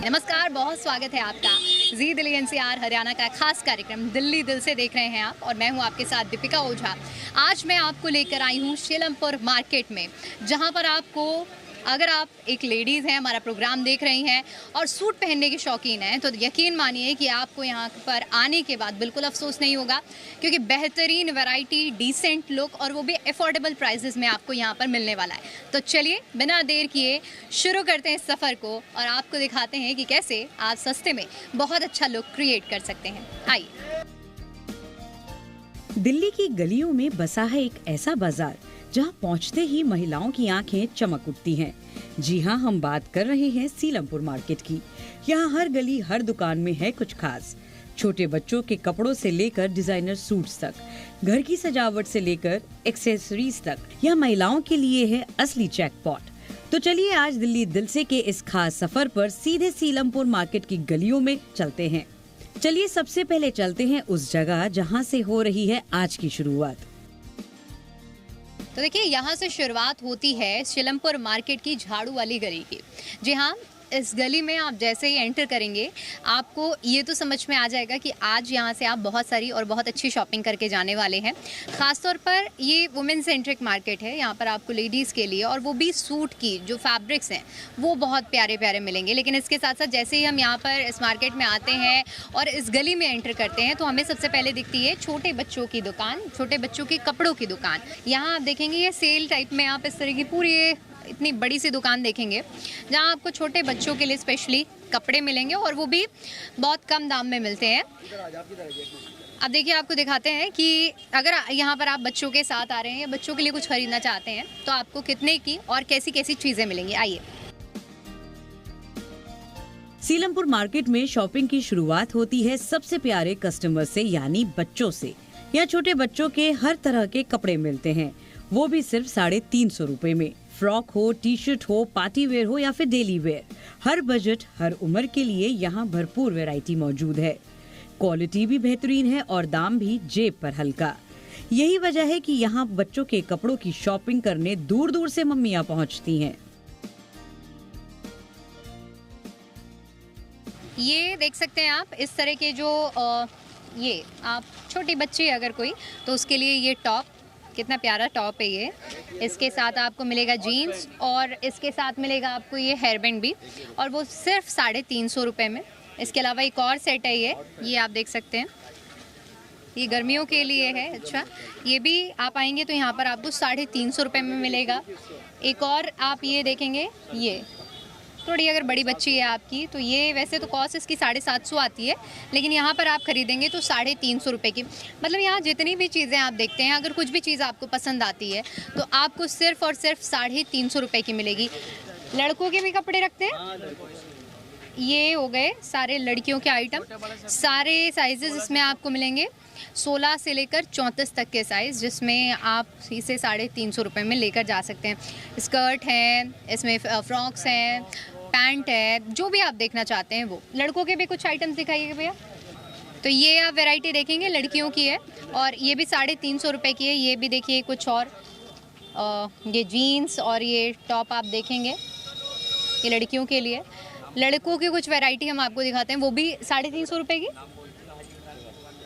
नमस्कार, बहुत स्वागत है आपका जी दिल्ली एनसीआर हरियाणा का खास कार्यक्रम दिल्ली दिल से देख रहे हैं आप और मैं हूं आपके साथ दीपिका ओझा। आज मैं आपको लेकर आई हूं शेलमपुर मार्केट में, जहां पर आपको अगर आप एक लेडीज़ हैं, हमारा प्रोग्राम देख रही हैं और सूट पहनने की शौकीन हैं, तो यकीन मानिए कि आपको यहाँ पर आने के बाद बिल्कुल अफसोस नहीं होगा, क्योंकि बेहतरीन वैरायटी, डिसेंट लुक और वो भी अफोर्डेबल प्राइसेस में आपको यहाँ पर मिलने वाला है। तो चलिए बिना देर किए शुरू करते हैं इस सफ़र को और आपको दिखाते हैं कि कैसे आप सस्ते में बहुत अच्छा लुक क्रिएट कर सकते हैं। आइए। दिल्ली की गलियों में बसा है एक ऐसा बाजार जहां पहुंचते ही महिलाओं की आंखें चमक उठती हैं। जी हां, हम बात कर रहे हैं सीलमपुर मार्केट की। यहां हर गली, हर दुकान में है कुछ खास। छोटे बच्चों के कपड़ों से लेकर डिजाइनर सूट्स तक, घर की सजावट से लेकर एक्सेसरीज तक, यह महिलाओं के लिए है असली जैकपॉट। तो चलिए आज दिल्ली दिल से के इस खास सफर पर सीधे सीलमपुर मार्केट की गलियों में चलते हैं। चलिए सबसे पहले चलते हैं उस जगह जहां से हो रही है आज की शुरुआत। तो देखिए, यहाँ से शुरुआत होती है शेलमपुर मार्केट की झाड़ू वाली गली की। जी हाँ, इस गली में आप जैसे ही एंटर करेंगे आपको ये तो समझ में आ जाएगा कि आज यहाँ से आप बहुत सारी और बहुत अच्छी शॉपिंग करके जाने वाले हैं। ख़ासतौर पर ये वुमेन सेंट्रिक मार्केट है, यहाँ पर आपको लेडीज़ के लिए और वो भी सूट की जो फैब्रिक्स हैं वो बहुत प्यारे प्यारे मिलेंगे। लेकिन इसके साथ साथ जैसे ही हम यहाँ पर इस मार्केट में आते हैं और इस गली में एंटर करते हैं तो हमें सबसे पहले दिखती है छोटे बच्चों की दुकान, छोटे बच्चों के कपड़ों की दुकान। यहाँ आप देखेंगे ये सेल टाइप में आप इस तरह की पूरी इतनी बड़ी सी दुकान देखेंगे जहां आपको छोटे बच्चों के लिए स्पेशली कपड़े मिलेंगे और वो भी बहुत कम दाम में मिलते हैं। अब देखिए, आपको दिखाते हैं कि अगर यहाँ पर आप बच्चों के साथ आ रहे हैं या बच्चों के लिए कुछ खरीदना चाहते हैं तो आपको कितने की और कैसी कैसी चीजें मिलेंगी। आइए। सीलमपुर मार्केट में शॉपिंग की शुरुआत होती है सबसे प्यारे कस्टमर से, यानी बच्चों से। यहाँ छोटे बच्चों के हर तरह के कपड़े मिलते हैं, वो भी सिर्फ 350 रुपए में। फ्रॉक हो, टी शर्ट हो, पार्टी वेयर हो या फिर डेली वेयर, हर बजट, हर उम्र के लिए यहाँ भरपूर वैरायटी मौजूद है। क्वालिटी भी बेहतरीन है और दाम भी जेब पर हल्का। यही वजह है कि यहाँ बच्चों के कपड़ों की शॉपिंग करने दूर दूर से मम्मियाँ पहुँचती हैं। ये देख सकते हैं आप इस तरह के जो ये आप छोटी बच्ची अगर कोई तो उसके लिए ये टॉप, कितना प्यारा टॉप है ये। इसके साथ आपको मिलेगा जीन्स और इसके साथ मिलेगा आपको ये हेयर बैंड भी, और वो सिर्फ 350 रुपये में। इसके अलावा एक और सेट है ये आप देख सकते हैं, ये गर्मियों के लिए है। अच्छा, ये भी आप आएंगे तो यहाँ पर आपको 350 रुपये में मिलेगा। एक और आप ये देखेंगे, ये थोड़ी अगर बड़ी बच्ची है आपकी तो ये वैसे तो कॉस्ट इसकी 750 आती है, लेकिन यहाँ पर आप खरीदेंगे तो 350 रुपये की। मतलब यहाँ जितनी भी चीज़ें आप देखते हैं, अगर कुछ भी चीज़ आपको पसंद आती है तो आपको सिर्फ और सिर्फ 350 रुपये की मिलेगी। लड़कों के भी कपड़े रखते हैं, ये हो गए सारे लड़कियों के आइटम। सारे साइजेस इसमें आपको मिलेंगे, 16 से लेकर 34 तक के साइज़, जिसमें आप इसे 350 रुपये में लेकर जा सकते हैं। स्कर्ट हैं, इसमें फ्रॉक्स हैं, पैंट है, जो भी आप देखना चाहते हैं वो। लड़कों के भी कुछ आइटम्स दिखाइएगा भैया। तो ये आप वैरायटी देखेंगे, लड़कियों की है और ये भी 350 रुपये की है। ये भी देखिए कुछ और, ये जीन्स और ये टॉप आप देखेंगे, ये लड़कियों के लिए। लड़कों की कुछ वैरायटी हम आपको दिखाते हैं, वो भी 350 रुपये की।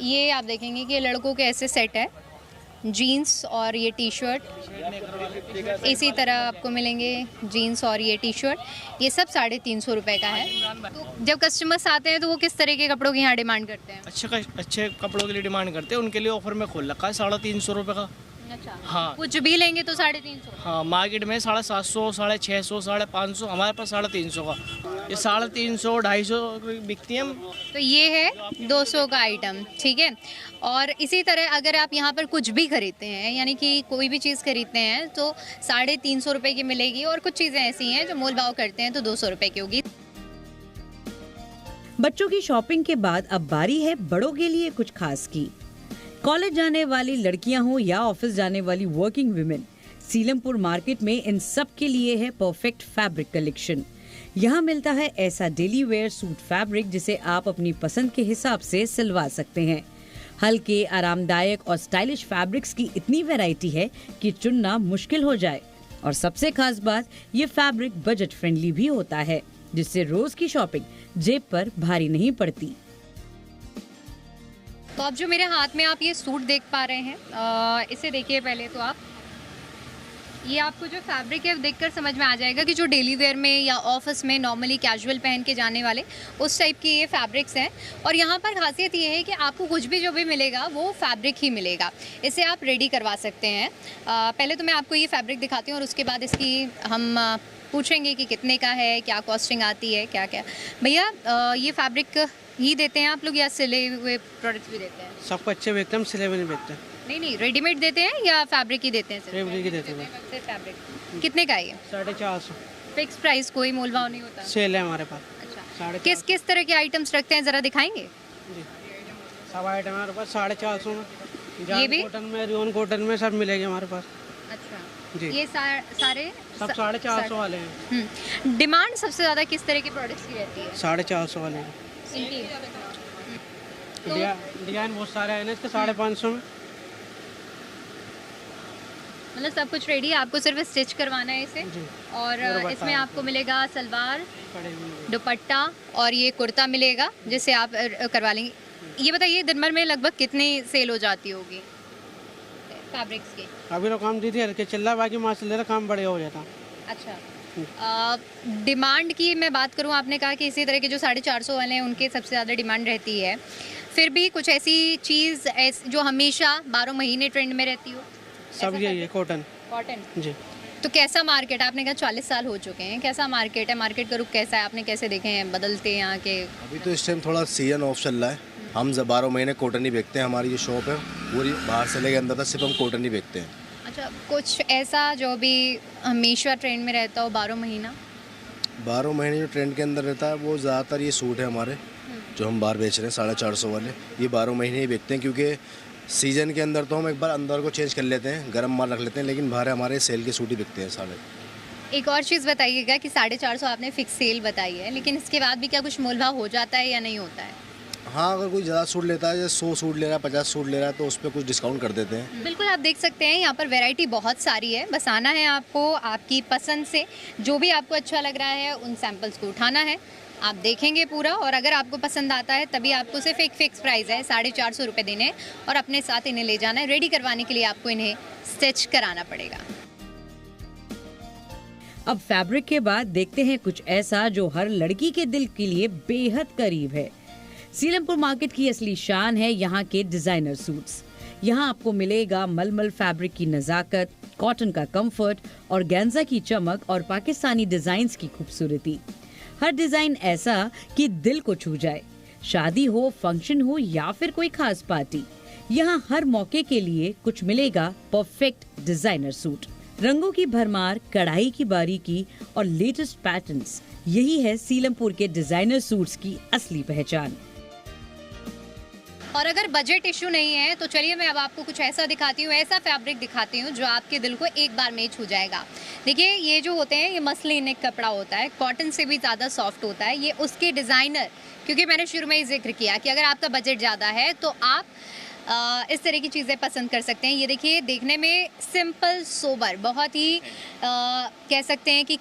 ये आप देखेंगे कि लड़कों के ऐसे सेट है, जीन्स और ये टी शर्ट इसी तरह आपको मिलेंगे, जीन्स और ये टी शर्ट, ये सब 350 रुपये का है। तो जब कस्टमर्स आते हैं तो वो किस तरह के कपड़ों की यहाँ डिमांड करते हैं? अच्छे कपड़ों के लिए डिमांड करते हैं, उनके लिए ऑफर में खोल रखा है 350 रुपये का। अच्छा, हाँ, कुछ भी लेंगे तो 350? हाँ, मार्केट में 750, 650, 550, हमारे पास 350 का। ये 350, 250 बिकती है। तो ये है 200 का आइटम, ठीक है। और इसी तरह अगर आप यहाँ पर कुछ भी खरीदते हैं, यानी कि कोई भी चीज़ खरीदते हैं तो 350 रुपये की मिलेगी, और कुछ चीज़ें ऐसी हैं जो मोल भाव करते हैं तो 200 रुपये की होगी। बच्चों की शॉपिंग के बाद अब बारी है बड़ों के लिए कुछ खास की। कॉलेज जाने वाली लड़कियां हो या ऑफिस जाने वाली वर्किंग वुमेन, सीलमपुर मार्केट में इन सब के लिए है परफेक्ट फैब्रिक कलेक्शन। यहाँ मिलता है ऐसा डेली वेयर सूट फैब्रिक जिसे आप अपनी पसंद के हिसाब से सिलवा सकते हैं। हल्के, आरामदायक और स्टाइलिश फैब्रिक्स की इतनी वैरायटी है कि चुनना मुश्किल हो जाए। और सबसे खास बात, ये फैब्रिक बजट फ्रेंडली भी होता है। जिससे रोज की शॉपिंग जेब पर भारी नहीं पड़ती। तो अब जो मेरे हाथ में आप ये सूट देख पा रहे हैं, इसे देखिए पहले तो आप, ये आपको जो फैब्रिक है देखकर समझ में आ जाएगा कि जो डेली वेयर में या ऑफिस में नॉर्मली कैजुअल पहन के जाने वाले उस टाइप की ये फैब्रिक्स हैं। और यहाँ पर खासियत ये है कि आपको कुछ भी जो भी मिलेगा वो फैब्रिक ही मिलेगा, इसे आप रेडी करवा सकते हैं। पहले तो मैं आपको ये फैब्रिक दिखाती हूँ और उसके बाद इसकी हम पूछेंगे कि कितने का है, क्या कॉस्टिंग आती है, क्या क्या। भैया ये फैब्रिक ही देते हैं आप लोग या सिले हुए प्रोडक्ट्स भी देते हैं? सब अच्छे बेचते हैं, हम सिले हुए नहीं बेचते। नहीं, रेडीमेड देते हैं या फैब्रिक ही देते हैं? फैब्रिक ही देते हैं। सिर्फ फैब्रिक। कितने का है ये? 450। फिक्स प्राइस, कोई मोल भाव नहीं होता? सेल है हमारे पास। अच्छा, किस तरह के आइटम्स रखते हैं, जरा दिखाएंगे? जी, सब आइटम हमारे पास 450 में। ये भी कॉटन में, रियोन कॉटन में सब मिलेगी हमारे पास। अच्छा जी, ये सारे सब 450 वाले हैं। डिमांड सबसे ज्यादा किस तरह के प्रोडक्ट्स की रहती है? 450 वाले हैं। इनकी डिजाइन बहुत सारे हैं इसके 550 में। मतलब सब कुछ रेडी है, आपको सिर्फ स्टिच करवाना है इसे। जी, और इसमें आपको मिलेगा सलवार, कड़े में। दुपट्टा और ये कुर्ता मिलेगा जिसे आप करवा लेंगे। ये बताइए दिन भर में लगभग कितनी सेल हो जाती होगी फैब्रिक्स की? अभी तो काम दीदी हल्के चल रहा है, बाकी माशाल्लाह काम बढ़िया हो जाता। अच्छा, डिमांड की मैं बात करूं, आपने कहा कि इसी तरह के जो 450 वाले हैं उनके सबसे ज़्यादा डिमांड रहती है, फिर भी कुछ ऐसी चीज़ जो हमेशा 12 महीने ट्रेंड में रहती हो? सब यही है, कॉटन। जी। तो कैसा मार्केट, आपने कहा 40 साल हो चुके हैं, कैसा मार्केट है, मार्केट का रुख कैसा है, आपने कैसे देखे हैं बदलते यहाँ के? अभी तो इस टाइम थोड़ा सीजन ऑफ चल रहा है। हम 12 महीने कॉटन ही बेचते हैं। हमारी जो शॉप है पूरी बाहर से लेके अंदर तक सिर्फ हम कॉटन ही बेचते हैं। अच्छा, कुछ ऐसा जो भी हमेशा ट्रेंड में रहता हो 12 महीना? 12 महीने जो ट्रेंड के अंदर रहता है वो ज़्यादातर ये सूट है हमारे, जो हम बाहर बेच रहे हैं 450 वाले। ये 12 महीने ही बेचते हैं, क्योंकि सीजन के अंदर तो हम एक बार अंदर को चेंज कर लेते हैं, गर्म माल रख लेते हैं, लेकिन बाहर हमारे सेल के सूट ही बिकते हैं सारे। एक और चीज़ बताइएगा कि 450 आपने फिक्स सेल बताई है, लेकिन इसके बाद भी क्या कुछ मोल भाव हो जाता है या नहीं होता है? हाँ, अगर कोई ज़्यादा सूट लेता है, जैसे 100 सूट ले रहा है, 50 सूट ले रहा है, तो उस पर कुछ डिस्काउंट कर देते हैं। बिल्कुल, आप देख सकते हैं यहाँ पर वैरायटी बहुत सारी है, बस आना है आपको, आपकी पसंद से जो भी आपको अच्छा लग रहा है उन सैंपल्स को उठाना है, आप देखेंगे पूरा, और अगर आपको पसंद आता है तभी आपको सिर्फ एक फिक्स प्राइस है 450 रुपये देने हैं और अपने साथ इन्हें ले जाना है। रेडी करवाने के लिए आपको इन्हें स्टिच कराना पड़ेगा। अब फैब्रिक के बाद देखते हैं कुछ ऐसा जो हर लड़की के दिल के लिए बेहद करीब है। सीलमपुर मार्केट की असली शान है यहाँ के डिजाइनर सूट्स। यहाँ आपको मिलेगा मलमल फैब्रिक की नजाकत, कॉटन का कंफर्ट, ऑर्गेन्जा की चमक और पाकिस्तानी डिजाइन्स की खूबसूरती। हर डिजाइन ऐसा कि दिल को छू जाए। शादी हो, फंक्शन हो या फिर कोई खास पार्टी, यहाँ हर मौके के लिए कुछ मिलेगा परफेक्ट डिजाइनर सूट। रंगों की भरमार, कढ़ाई की बारीकी और लेटेस्ट पैटर्न्स, यही है सीलमपुर के डिजाइनर सूट्स की असली पहचान। और अगर बजट इशू नहीं है तो चलिए मैं अब आपको कुछ ऐसा दिखाती हूँ, ऐसा फैब्रिक दिखाती हूँ जो आपके दिल को एक बार में ही छू जाएगा। देखिए, ये जो होते हैं ये मसलिन एक कपड़ा होता है, कॉटन से भी ज़्यादा सॉफ्ट होता है। ये उसके डिज़ाइनर, क्योंकि मैंने शुरू में ही जिक्र किया कि अगर आपका बजट ज़्यादा है तो आप इस तरह की चीज़ें पसंद कर सकते हैं। ये देखिए, देखने में सिंपल सोबर, बहुत ही कह सकते हैं कि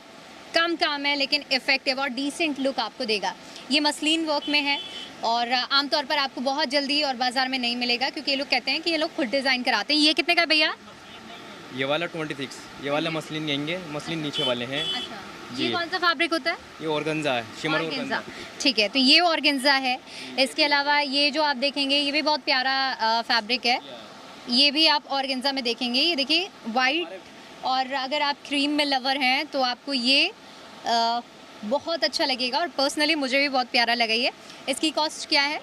कम काम है लेकिन इफ़ेक्टिव और डिसेंट लुक आपको देगा। ये मसलिन वर्क में है और आमतौर पर आपको बहुत जल्दी और बाज़ार में नहीं मिलेगा, क्योंकि ये लोग कहते हैं कि ये लोग खुद डिज़ाइन कराते हैं। ये कितने का भैया? ये वाला 26, ये वाला मसलिन कहेंगे, मसलिन नीचे वाले हैं। अच्छा, ये कौन सा फैब्रिक होता है? ये ऑर्गेन्जा है, शिमर ऑर्गेन्जा। ठीक है, तो ये ऑर्गेन्जा है। इसके अलावा ये जो आप देखेंगे ये भी बहुत प्यारा फैब्रिक है, ये भी आप ऑर्गेन्जा में देखेंगे। ये देखिए वाइट, और अगर आप क्रीम में लवर हैं तो आपको ये बहुत अच्छा लगेगा और पर्सनली मुझे भी बहुत प्यारा लगा ये। इसकी कॉस्ट क्या है?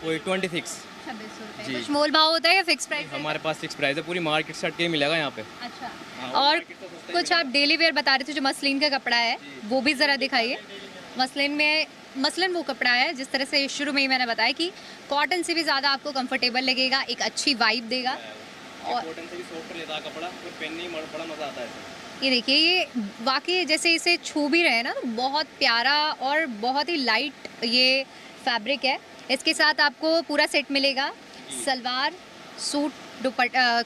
वही 26। 2600 रुपये। जी। कुछ मोल भाव होता है या फिक्स प्राइस है? हमारे पास फिक्स प्राइस है, पूरी मार्केट से हट के मिलेगा यहाँ पे। अच्छा, हाँ, और मार्केट से सस्ता ही कुछ आप डेली वेयर बता रहे थे जो मसलिन का कपड़ा है, वो भी ज़रा दिखाइए। मसलिन वो कपड़ा है जिस तरह से शुरू में ही मैंने बताया कि कॉटन से भी ज़्यादा आपको कंफर्टेबल लगेगा, एक अच्छी वाइब देगा। और कॉटन से भी सॉफ्ट रहता है कपड़ा, और पहनने में बड़ा मज़ा आता है। ये देखिए, ये वाकई जैसे इसे छू भी रहे हैं ना, तो बहुत प्यारा और बहुत ही लाइट ये फैब्रिक है। इसके साथ आपको पूरा सेट मिलेगा, सलवार, सूट,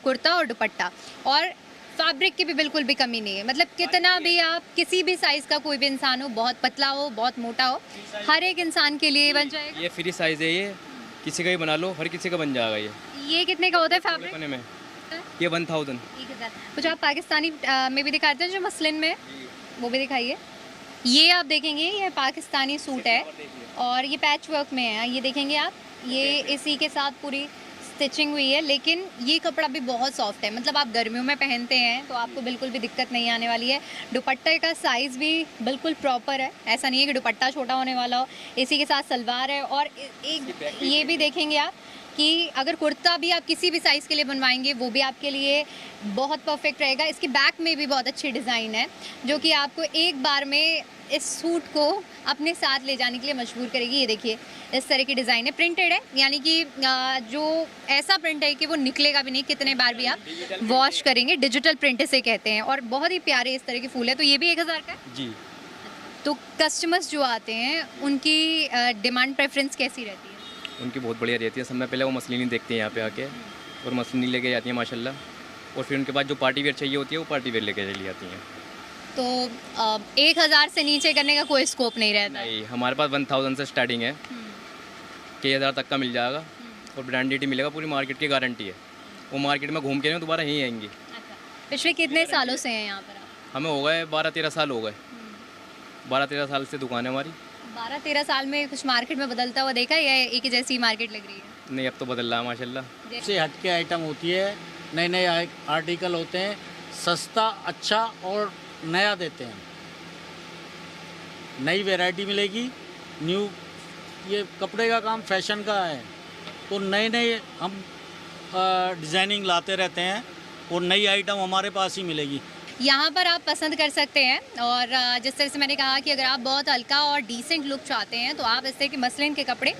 कुर्ता और दुपट्टा। और फैब्रिक की भी बिल्कुल भी कमी नहीं है, मतलब कितना भी आप किसी भी साइज़ का कोई भी इंसान हो, बहुत पतला हो बहुत मोटा हो, हर एक इंसान के लिए बन जाएगा। ये फ्री साइज़ है, ये किसी का भी बना लो, हर किसी का बन जाएगा ये कितने का होता है फैब्रिक? बने में ये 1000। 1000। कुछ आप पाकिस्तानी में भी दिखाते हैं जो मसलिन में, वो भी दिखाइए। ये आप देखेंगे ये पाकिस्तानी सूट है और ये पैच वर्क में है, ये देखेंगे आप, ये इसी के साथ पूरी स्टिचिंग हुई है, लेकिन ये कपड़ा भी बहुत सॉफ्ट है, मतलब आप गर्मियों में पहनते हैं तो आपको बिल्कुल भी दिक्कत नहीं आने वाली है। दुपट्टे का साइज़ भी बिल्कुल प्रॉपर है, ऐसा नहीं है कि दुपट्टा छोटा होने वाला हो। इसी के साथ सलवार है और एक ये भी देखेंगे आप कि अगर कुर्ता भी आप किसी भी साइज़ के लिए बनवाएंगे वो भी आपके लिए बहुत परफेक्ट रहेगा। इसके बैक में भी बहुत अच्छी डिज़ाइन है जो कि आपको एक बार में इस सूट को अपने साथ ले जाने के लिए मजबूर करेगी। ये देखिए इस तरह की डिज़ाइन है, प्रिंटेड है, यानी कि जो ऐसा प्रिंट है कि वो निकलेगा भी नहीं, कितने बार भी आप वॉश करेंगे। डिजिटल प्रिंट इसे कहते हैं और बहुत ही प्यारे इस तरह के फूल है। तो ये भी 1000 का है जी। तो कस्टमर्स जो आते हैं उनकी डिमांड प्रेफरेंस कैसी रहती है? उनकी बहुत बढ़िया रहती है। सब में पहले वो मसलिनी देखते हैं यहाँ पे आके और मसलिनी लेके जाती हैं माशाल्लाह, और फिर उनके बाद जो पार्टी वेयर चाहिए होती है वो पार्टी वेयर लेके चली जाती हैं। तो 1000 से नीचे करने का कोई स्कोप नहीं रहता? नहीं, हमारे पास 1000 से स्टार्टिंग है, कई हज़ार तक का मिल जाएगा और ब्रांडेड ही मिलेगा, पूरी मार्केट की गारंटी है। वो मार्केट में घूम के नहीं दोबारा यहीं आएंगी। पिछले कितने सालों से हैं यहाँ पर आप? हमें हो गए 12-13 साल हो गए, 12-13 साल से दुकान है हमारी। 12-13 साल में कुछ मार्केट में बदलता हुआ देखा या एक ही जैसी मार्केट लग रही है? नहीं, अब तो बदल रहा है माशाल्लाह। से हटके आइटम होती है, नए नए आर्टिकल होते हैं, सस्ता अच्छा और नया देते हैं। नई वैरायटी मिलेगी, न्यू, ये कपड़े का काम फैशन का है तो नए नए हम डिज़ाइनिंग लाते रहते हैं और नई आइटम हमारे पास ही मिलेगी। यहाँ पर आप पसंद कर सकते हैं और जिस तरह से मैंने कहा कि अगर आप बहुत हल्का और डिसेंट लुक चाहते हैं तो आप इस तरह के मसलिन के कपड़े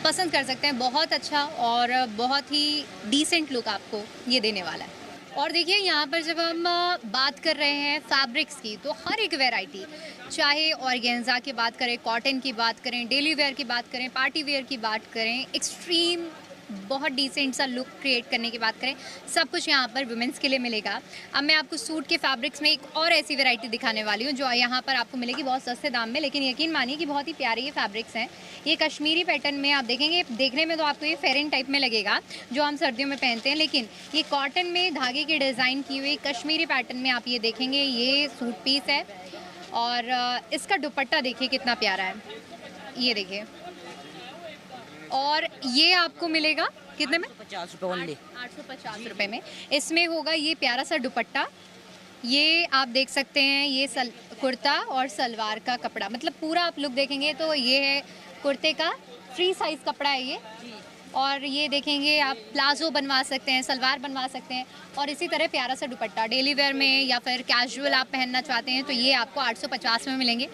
पसंद कर सकते हैं। बहुत अच्छा और बहुत ही डिसेंट लुक आपको ये देने वाला है। और देखिए यहाँ पर जब हम बात कर रहे हैं फैब्रिक्स की तो हर एक वैरायटी, चाहे ऑर्गेन्जा की बात करें, कॉटन की बात करें, डेली वेयर की बात करें, पार्टी वेयर की बात करें, एक्सट्रीम बहुत डिसेंट सा लुक क्रिएट करने की बात करें, सब कुछ यहाँ पर वुमेंस के लिए मिलेगा। अब मैं आपको सूट के फैब्रिक्स में एक और ऐसी वैरायटी दिखाने वाली हूँ जो यहाँ पर आपको मिलेगी बहुत सस्ते दाम में, लेकिन यकीन मानिए कि बहुत ही प्यारे ये फैब्रिक्स हैं। ये कश्मीरी पैटर्न में आप देखेंगे, देखने में तो आपको ये फेरिन टाइप में लगेगा जो हम सर्दियों में पहनते हैं, लेकिन ये कॉटन में धागे की डिज़ाइन की हुई कश्मीरी पैटर्न में आप ये देखेंगे। ये सूट पीस है और इसका दुपट्टा देखिए कितना प्यारा है, ये देखिए। और ये आपको मिलेगा कितने में? 50 रुपये ओनली। 850 रुपये में इसमें होगा ये प्यारा सा दुपट्टा। ये आप देख सकते हैं, ये कुर्ता और सलवार का कपड़ा, मतलब पूरा आप लुक देखेंगे तो ये है कुर्ते का फ्री साइज़ कपड़ा है ये। और ये देखेंगे आप प्लाजो बनवा सकते हैं, सलवार बनवा सकते हैं और इसी तरह प्यारा सा दुपट्टा डेली वेयर में या फिर कैजुअल आप पहनना चाहते हैं तो ये आपको 850 में मिलेंगे।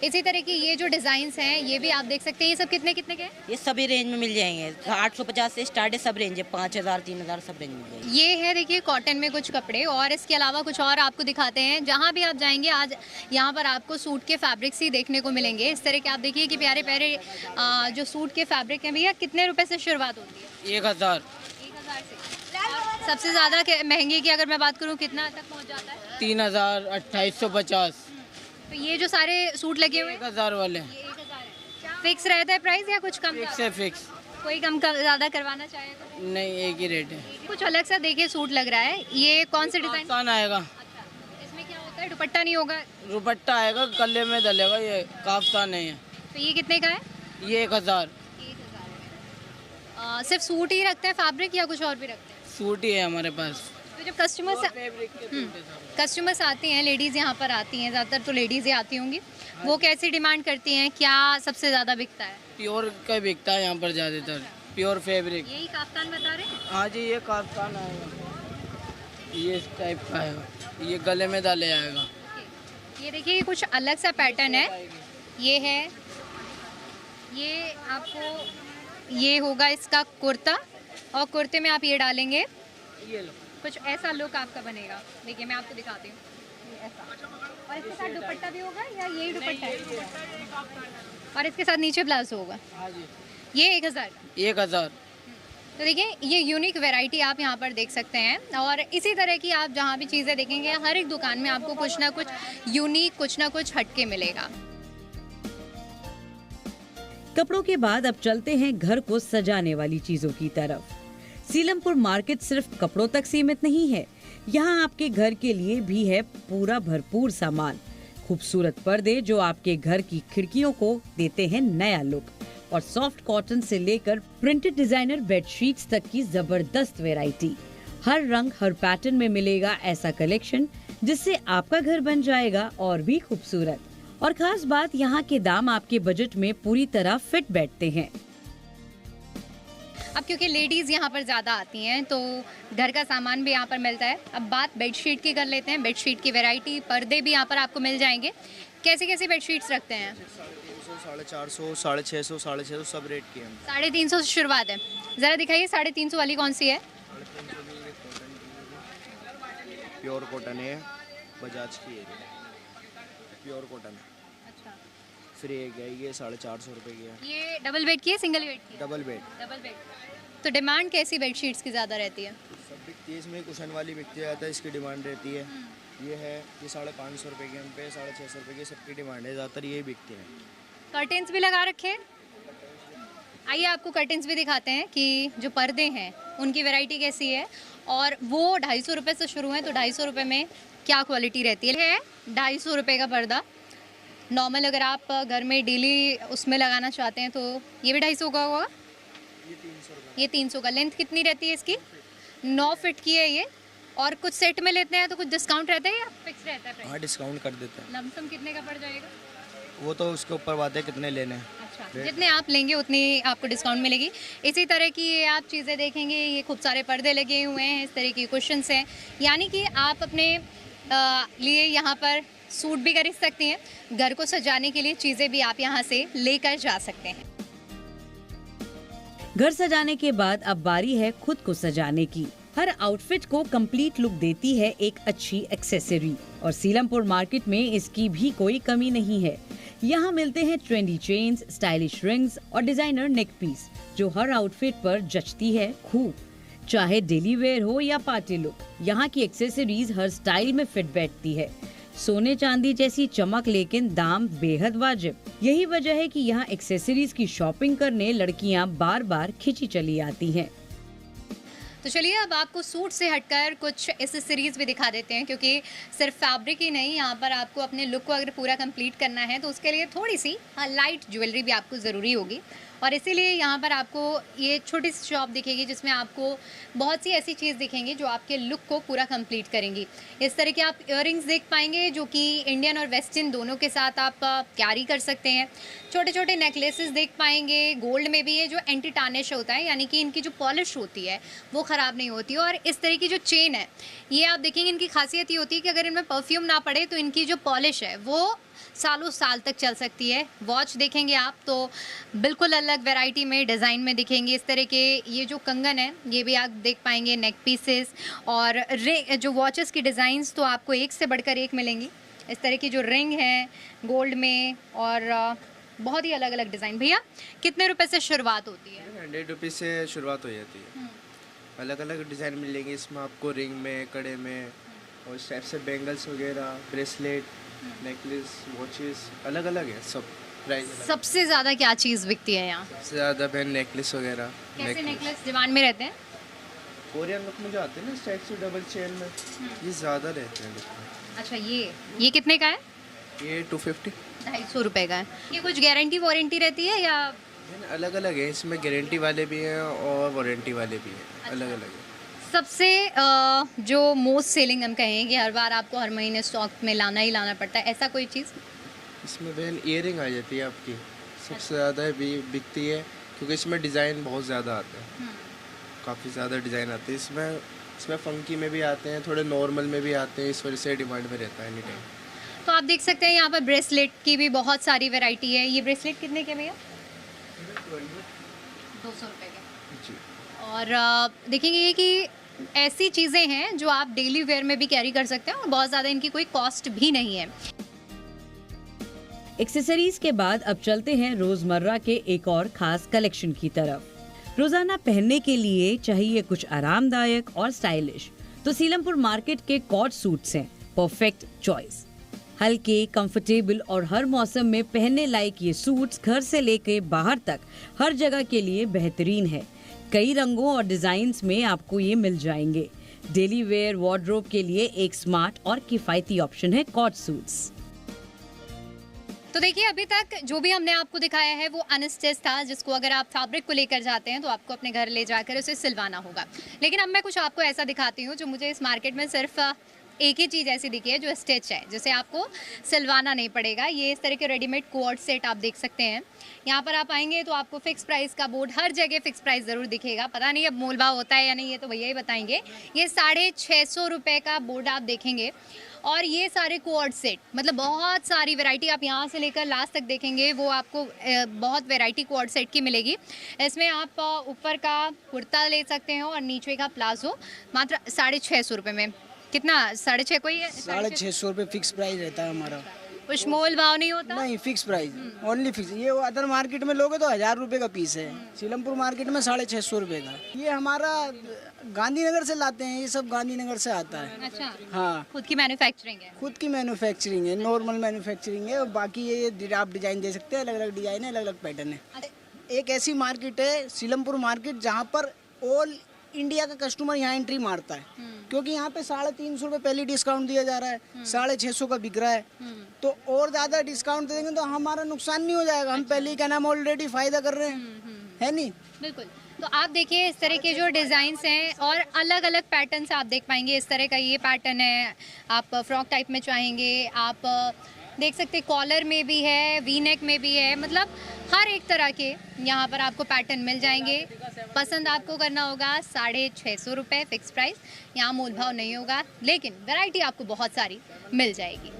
इसी तरह की ये जो डिज़ाइंस हैं ये भी आप देख सकते हैं। ये सब कितने कितने के हैं? ये सभी रेंज में मिल जाएंगे, 850 से स्टार्ट है, सब रेंज है, 5000 3000 सब रेंज मिल जाएंगे। ये है देखिए कॉटन में कुछ कपड़े और इसके अलावा कुछ और आपको दिखाते हैं। जहाँ भी आप जाएंगे आज यहाँ पर आपको सूट के फैब्रिक्स ही देखने को मिलेंगे। इस तरह के आप देखिए कि प्यारे प्यारे जो सूट के फैब्रिक हैं। भैया कितने रुपए से शुरुआत होती है? 1000। 1000 से। और सबसे ज़्यादा महंगे की अगर मैं बात करूँ कितना तक पहुँच जाता है? 3000, 2850। तो ये जो सारे सूट लगे हुए हैं 1000 वाले ये 1000 है। फिक्स रहता है प्राइस या कुछ कम? फिक्स है, फिक्स कोई कम ज़्यादा करवाना चाहे तो? नहीं, एक ही रेट है। कुछ अलग सा देखिए सूट लग रहा है। ये कौन से डिज़ाइन? आसान आएगा, अच्छा, इसमें क्या होता है? दुपट्टा नहीं होगा? दुपट्टा आएगा, गले में डलेगा, ये काफ्तान नहीं है। तो ये कितने का है? ये 1000। सिर्फ सूट ही रखते हैं फैब्रिक या कुछ और भी रखते हैं? सूट ही है हमारे पास। तो जब कस्टमर्स आती हैं, लेडीज़ यहाँ पर आती हैं, ज़्यादातर तो लेडीज़ ही आती होंगी, वो कैसी डिमांड करती हैं? क्या सबसे ज़्यादा बिकता है? प्योर का बिकता है यहाँ पर ज़्यादातर, प्योर फैब्रिक। यही काफ्तान बता रहे हैं? हाँ जी, ये काफ्तान आएगा, ये इस टाइप का आएगा, ये गले में डाले आएगा। ये देखिए ये कुछ अलग सा पैटर्न है। ये है, ये आपको ये होगा इसका कुर्ता और कुर्ते में आप ये डालेंगे, ये लो, कुछ ऐसा लुक आपका बनेगा। देखिए मैं आपको दिखाती हूँ, ऐसा। और इसके साथ दुपट्टा भी होगा या यही दुपट्टा है? और इसके साथ नीचे ब्लाउज होगा। हाँ जी, ये 1000 का। 1000। तो देखिए ये यूनिक वैरायटी आप यहाँ पर देख सकते हैं और इसी तरह की आप जहाँ भी चीज़ें देखेंगे हर एक दुकान में आपको कुछ ना कुछ यूनिक कुछ ना कुछ हटके मिलेगा। कपड़ों के बाद अब चलते हैं घर को सजाने वाली चीजों की तरफ। सीलमपुर मार्केट सिर्फ कपड़ों तक सीमित नहीं है, यहाँ आपके घर के लिए भी है पूरा भरपूर सामान। खूबसूरत पर्दे जो आपके घर की खिड़कियों को देते हैं नया लुक और सॉफ्ट कॉटन से लेकर प्रिंटेड डिजाइनर बेडशीट्स तक की जबरदस्त वैरायटी। हर रंग हर पैटर्न में मिलेगा ऐसा कलेक्शन जिससे आपका घर बन जाएगा और भी खूबसूरत। और खास बात यहाँ के दाम आपके बजट में पूरी तरह फिट बैठते हैं। अब क्योंकि लेडीज़ यहाँ पर ज़्यादा आती हैं तो घर का सामान भी यहाँ पर मिलता है। अब बात बेडशीट की कर लेते हैं। बेडशीट की वैरायटी, पर्दे भी यहाँ पर आपको मिल जाएंगे। कैसी कैसी बेडशीट्स रखते हैं? 350, 450, 650, 650 सब रेट की है। 350 से शुरुआत है। ज़रा दिखाइए 350 वाली कौन सी है? प्योर कॉटन है, बजाज की है, प्योर कॉटन। अच्छा, फिर एक है ये 450 रुपये की है। ये डबल बेड की है सिंगल बेड की? Double bed. Double bed. तो डिमांड कैसी बेडशीट्स की ज़्यादा रहती है? सब बिकती है, इसमें कुशन वाली बिकती है, इसकी डिमांड रहती है। ये है ये 550 रुपये की, हम पे 650 रुपये की सबकी डिमांड है, ज़्यादातर ये बिकती है। कर्टेंस भी लगा रखे हैं। आइए आपको कर्टेंस भी दिखाते हैं कि जो पर्दे हैं उनकी वैरायटी कैसी है और वो 250 रुपये से शुरू है। तो 250 रुपये में क्या क्वालिटी रहती है? 250 रुपये का पर्दा नॉर्मल, अगर आप घर में डेली उसमें लगाना चाहते हैं तो ये भी 250 का होगा। ये 300 का। लेंथ कितनी रहती है इसकी? 9 फीट की है ये। और कुछ सेट में लेते हैं तो कुछ डिस्काउंट रहता है या फिक्स रहता है? हाँ, डिस्काउंट कर देते हैं। लमसम कितने का पड़ जाएगा? वो तो उसके ऊपर बात है कितने लेने हैं। अच्छा, जितने आप लेंगे उतनी आपको डिस्काउंट मिलेगी। इसी तरह की ये आप चीज़ें देखेंगे, ये खूब सारे पर्दे लगे हुए हैं, इस तरह की कुशन्स हैं, यानी कि आप अपने लिए यहाँ पर सूट भी खरीद सकती हैं। घर को सजाने के लिए चीज़ें भी आप यहाँ से लेकर जा सकते हैं। घर सजाने के बाद अब बारी है खुद को सजाने की। हर आउटफिट को कंप्लीट लुक देती है एक अच्छी एक्सेसरी और सीलमपुर मार्केट में इसकी भी कोई कमी नहीं है। यहाँ मिलते हैं ट्रेंडी चेन्स, स्टाइलिश रिंग्स और डिजाइनर नेक पीस जो हर आउटफिट पर जचती है खूब। चाहे डेली वेयर हो या पार्टी लुक, यहाँ की एक्सेसरीज हर स्टाइल में फिट बैठती है। सोने चांदी जैसी चमक, लेकिन दाम बेहद वाजिब। यही वजह है कि यहाँ एक्सेसरीज की शॉपिंग करने लड़कियाँ बार बार खिंची चली आती हैं। तो चलिए अब आपको सूट से हटकर कुछ एक्सेसरीज भी दिखा देते हैं, क्योंकि सिर्फ फैब्रिक ही नहीं, यहाँ पर आपको अपने लुक को अगर पूरा कंप्लीट करना है तो उसके लिए थोड़ी सी लाइट ज्वेलरी भी आपको ज़रूरी होगी। और इसीलिए यहाँ पर आपको ये छोटी सी शॉप दिखेगी जिसमें आपको बहुत सी ऐसी चीज़ दिखेंगी जो आपके लुक को पूरा कंप्लीट करेंगी। इस तरह के आप इयररिंग्स देख पाएंगे जो कि इंडियन और वेस्टर्न दोनों के साथ आप कैरी कर सकते हैं। छोटे छोटे नेकलेसेस देख पाएंगे, गोल्ड में भी ये जो एंटी टार्निश होता है, यानी कि इनकी जो पॉलिश होती है वो ख़राब नहीं होती। और इस तरह की जो चेन है, ये आप देखेंगे इनकी खासियत ये होती है कि अगर इनमें परफ्यूम ना पड़े तो इनकी जो पॉलिश है वो सालों साल तक चल सकती है। वॉच देखेंगे आप तो बिल्कुल अलग वैरायटी में, डिज़ाइन में दिखेंगे इस तरह के। ये जो कंगन है ये भी आप देख पाएंगे, नेक पीसेस और जो वॉचेस की डिज़ाइंस तो आपको एक से बढ़कर एक मिलेंगी। इस तरह की जो रिंग है गोल्ड में और बहुत ही अलग अलग डिज़ाइन। भैया कितने रुपए से शुरुआत होती है? 100 रुपीज़ से शुरुआत हो जाती है। अलग अलग डिज़ाइन मिलेंगे इसमें आपको, रिंग में, कड़े में और इस टाइप से बैंगल्स वगैरह, ब्रेसलेट, नेकलेस, वॉचेस अलग अलग है सब प्राइस। सबसे ज़्यादा क्या चीज़ बिकती है यहाँ? सबसे ज़्यादा बहन नेकलेस वगैरह। कैसे नेकलेस डिमांड में रहते हैं? कोरियन लुक में जो आते हैं ना इस टाइप से डबल चेन में, ये ज़्यादा रहते हैं लुक में। अच्छा, ये कितने का है? ये 250, 250 रुपये का है। ये कुछ गारंटी वारंटी रहती है या? अलग अलग है, इसमें गारंटी वाले भी हैं और वारंटी वाले भी हैं। अलग अलग है। सबसे जो मोस्ट सेलिंग हम कहें कि हर बार आपको हर महीने स्टॉक में लाना ही लाना पड़ता है, ऐसा कोई चीज़? इसमें बहन ईयरिंग आ जाती है आपकी, सबसे ज़्यादा बिकती है क्योंकि इसमें डिज़ाइन बहुत ज़्यादा आते हैं। काफ़ी ज़्यादा डिज़ाइन आते हैं इसमें फंकी में भी आते हैं, थोड़े नॉर्मल में भी आते हैं, इस वजह से डिमांड में रहता है एनी टाइम। तो आप देख सकते हैं यहाँ पर ब्रेसलेट की भी बहुत सारी वैरायटी है। ये ब्रेसलेट कितने के भैया? 200 रुपये के जी। और देखेंगे ये कि ऐसी चीज़ें हैं जो आप डेली वेयर में भी कैरी कर सकते हैं और बहुत ज़्यादा इनकी कोई कॉस्ट भी नहीं है। एक्सेसरीज के बाद अब चलते हैं रोजमर्रा के एक और खास कलेक्शन की तरफ। रोजाना पहनने के लिए चाहिए कुछ आरामदायक और स्टाइलिश, तो सीलमपुर मार्केट के कॉट सूट्स हैं परफेक्ट चॉइस। हल्के, कंफर्टेबल और हर मौसम में पहनने लायक ये सूट्स घर से लेके बाहर तक हर जगह के लिए बेहतरीन है। कई रंगों और डिजाइन्स में आपको ये मिल जाएंगे। डेली वेयर वार्डरोब के लिए एक स्मार्ट और किफायती ऑप्शन है कॉट सूट्स। तो देखिए, अभी तक जो भी हमने आपको दिखाया है वो अनस्टिच था, जिसको अगर आप फैब्रिक को लेकर जाते हैं तो आपको अपने घर ले जाकर उसे सिलवाना होगा। लेकिन अब मैं कुछ आपको ऐसा दिखाती हूँ जो मुझे इस मार्केट में सिर्फ एक ही चीज़ ऐसी दिखी है जो स्टिच है, जिसे आपको सिलवाना नहीं पड़ेगा। ये इस तरह के रेडीमेड कोट सेट आप देख सकते हैं। यहाँ पर आप आएंगे तो आपको फिक्स प्राइस का बोर्ड, हर जगह फिक्स प्राइस ज़रूर दिखेगा। पता नहीं अब मोल भाव होता है या नहीं, ये तो भैया ही बताएंगे। ये 650 रुपये का बोर्ड आप देखेंगे और ये सारे कोट सेट, मतलब बहुत सारी वैरायटी आप यहाँ से लेकर लास्ट तक देखेंगे, वो आपको बहुत वैरायटी कोट सेट की मिलेगी। इसमें आप ऊपर का कुर्ता ले सकते हैं और नीचे का प्लाजो मात्र 650 रुपये में। कितना? 650 कोई है? 650 रुपये फिक्स प्राइस रहता है हमारा। कुछ मोल भाव नहीं होता? नहीं, फिक्स प्राइस, ओनली फिक्स। ये अदर मार्केट में लोगे तो 1000 रुपये का पीस है, सीलमपुर मार्केट में 650 रुपये का। ये हमारा गांधीनगर से लाते हैं, ये सब गांधीनगर से आता है। अच्छा, हाँ, खुद की मैन्युफैक्चरिंग है? खुद की मैन्युफैक्चरिंग है, नॉर्मल मैन्युफैक्चरिंग है। बाकी ये आप डिजाइन दे सकते हैं, अलग अलग डिजाइन है, अलग अलग पैटर्न है। एक ऐसी मार्केट है सीलमपुर मार्केट जहाँ पर ऑल इंडिया का कस्टमर यहाँ एंट्री मारता है, क्योंकि यहाँ पे 350 रुपये पहले डिस्काउंट दिया जा रहा है, 650 का बिक रहा है। तो और ज्यादा डिस्काउंट देंगे तो हमारा नुकसान नहीं हो जाएगा? हम पहले ही क्या नाम ऑलरेडी फायदा कर रहे हैं, है नहीं? बिल्कुल। तो आप देखिए इस तरह के जो डिज़ाइंस हैं और अलग अलग पैटर्न्स आप देख पाएंगे। इस तरह का ये पैटर्न है, आप फ्रॉक टाइप में चाहेंगे, आप देख सकते हैं कॉलर में भी है, वी नेक में भी है, मतलब हर एक तरह के यहाँ पर आपको पैटर्न मिल जाएंगे। पसंद आपको करना होगा। 650 रुपये फिक्स प्राइस, यहाँ मोल भाव नहीं होगा, लेकिन वैरायटी आपको बहुत सारी मिल जाएगी।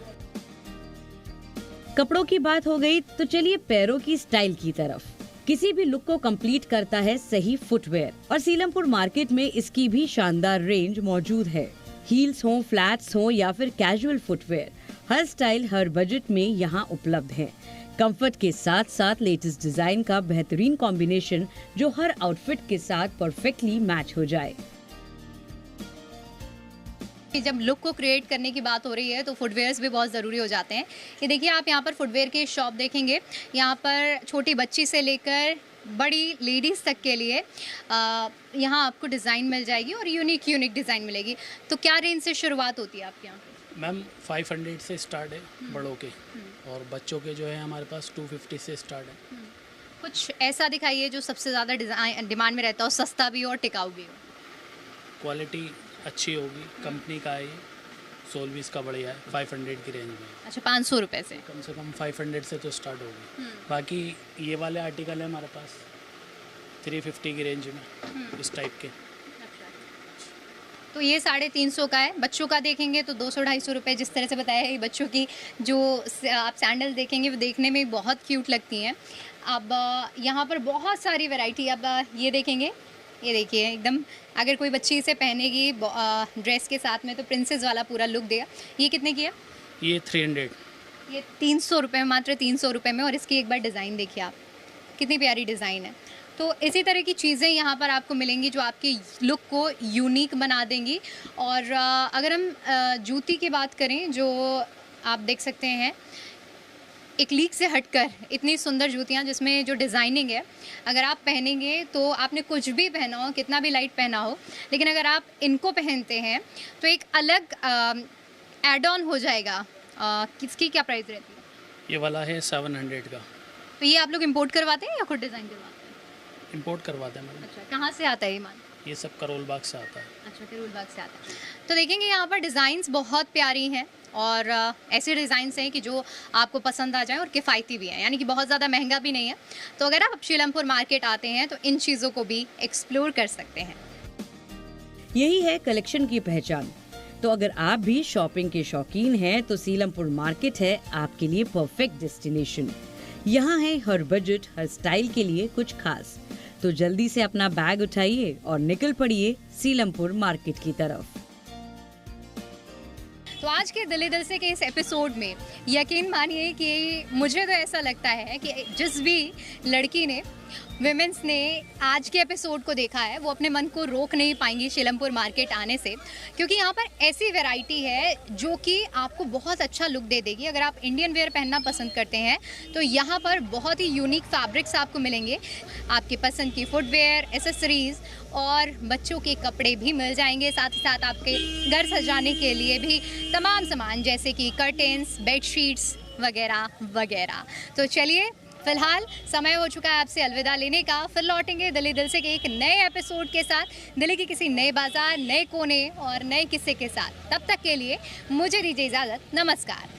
कपड़ों की बात हो गई तो चलिए पैरों की स्टाइल की तरफ। किसी भी लुक को कंप्लीट करता है सही फुटवेयर, और सीलमपुर मार्केट में इसकी भी शानदार रेंज मौजूद है। हील्स हो, फ्लैट्स हो या फिर कैजुअल फुटवेयर, हर स्टाइल हर बजट में यहाँ उपलब्ध है। कंफर्ट के साथ साथ लेटेस्ट डिजाइन का बेहतरीन कॉम्बिनेशन जो हर आउटफिट के साथ परफेक्टली मैच हो जाए। जब लुक को क्रिएट करने की बात हो रही है तो फुटवेयर्स भी बहुत ज़रूरी हो जाते हैं। ये देखिए, आप यहाँ पर फुटवेयर की शॉप देखेंगे, यहाँ पर छोटी बच्ची से लेकर बड़ी लेडीज़ तक के लिए यहाँ आपको डिज़ाइन मिल जाएगी और यूनिक डिज़ाइन मिलेगी। तो क्या रेंज से शुरुआत होती है आपके यहाँ? मैम 500 से स्टार्ट है बड़ों के, और बच्चों के जो है हमारे पास 250 से स्टार्ट है। कुछ ऐसा दिखाइए जो सबसे ज़्यादा डिमांड में रहता हो, सस्ता भी हो और टिकाऊ भी हो। क्वालिटी अच्छी होगी, कंपनी का है, सोलविस का बढ़िया है, 500 की रेंज में। अच्छा, 500 रुपये से कम 500 से तो स्टार्ट होगी। बाकी ये वाले आर्टिकल है हमारे पास 350 की रेंज में, इस टाइप के। तो ये 350 का है। बच्चों का देखेंगे तो 200-250 रुपये। जिस तरह से बताया है, बच्चों की जो आप सैंडल देखेंगे वो देखने में बहुत क्यूट लगती हैं। अब यहाँ पर बहुत सारी वैरायटी, अब ये देखेंगे, ये देखिए एकदम, अगर कोई बच्ची इसे पहनेगी ड्रेस के साथ में तो प्रिंसेस वाला पूरा लुक देगा। ये कितने की है? ये 300। ये 300 रुपये, मात्र 300 रुपये में। और इसकी एक बार डिज़ाइन देखिए आप, कितनी प्यारी डिज़ाइन है। तो इसी तरह की चीज़ें यहाँ पर आपको मिलेंगी जो आपके लुक को यूनिक बना देंगी। और अगर हम जूती की बात करें, जो आप देख सकते हैं एक लीक से हटकर इतनी सुंदर जूतियाँ जिसमें जो डिज़ाइनिंग है, अगर आप पहनेंगे तो आपने कुछ भी पहना हो, कितना भी लाइट पहना हो, लेकिन अगर आप इनको पहनते हैं तो एक अलग एड ऑन हो जाएगा। किसकी क्या प्राइस रहती है? ये वाला है 700 का। तो ये आप लोग इंपोर्ट करवाते हैं या खुद डिज़ाइन करवाते हैं? इंपोर्ट करवाते हैं मैडम। अच्छा, कहाँ से आता है ये माल? ये सब करोल बाग से आता है। अच्छा, करोल बाग से आता है। तो देखेंगे यहाँ पर डिज़ाइंस बहुत प्यारी हैं और ऐसे डिज़ाइंस हैं कि जो आपको पसंद आ जाए और किफ़ायती भी हैं, यानी कि बहुत ज़्यादा महंगा भी नहीं है। तो अगर आप सीलमपुर मार्केट आते हैं तो इन चीज़ों को भी एक्सप्लोर कर सकते हैं। यही है कलेक्शन की पहचान। तो अगर आप भी शॉपिंग के शौकीन हैं तो सीलमपुर मार्केट है आपके लिए परफेक्ट डेस्टिनेशन। यहाँ है हर बजट हर स्टाइल के लिए कुछ खास। तो जल्दी से अपना बैग उठाइए और निकल पड़िए सीलमपुर मार्केट की तरफ। तो आज के दिल दिल से के इस एपिसोड में यकीन मानिए कि मुझे तो ऐसा लगता है कि जिस भी लड़की ने विमेंस ने आज के एपिसोड को देखा है वो अपने मन को रोक नहीं पाएंगी सीलमपुर मार्केट आने से, क्योंकि यहाँ पर ऐसी वैरायटी है जो कि आपको बहुत अच्छा लुक दे देगी। अगर आप इंडियन वेयर पहनना पसंद करते हैं तो यहाँ पर बहुत ही यूनिक फैब्रिक्स आपको मिलेंगे। आपकी पसंद की फुटवेयर, एसेसरीज़ और बच्चों के कपड़े भी मिल जाएंगे। साथ ही साथ आपके घर सजाने के लिए भी तमाम सामान जैसे कि कर्टेंस, बेडशीट्स वगैरह वगैरह। तो चलिए, फिलहाल समय हो चुका है आपसे अलविदा लेने का। फिर लौटेंगे दिल्ली दिल से के एक नए एपिसोड के साथ, दिल्ली की किसी नए बाजार, नए कोने और नए किस्से के साथ। तब तक के लिए मुझे दीजिए इजाज़त। नमस्कार।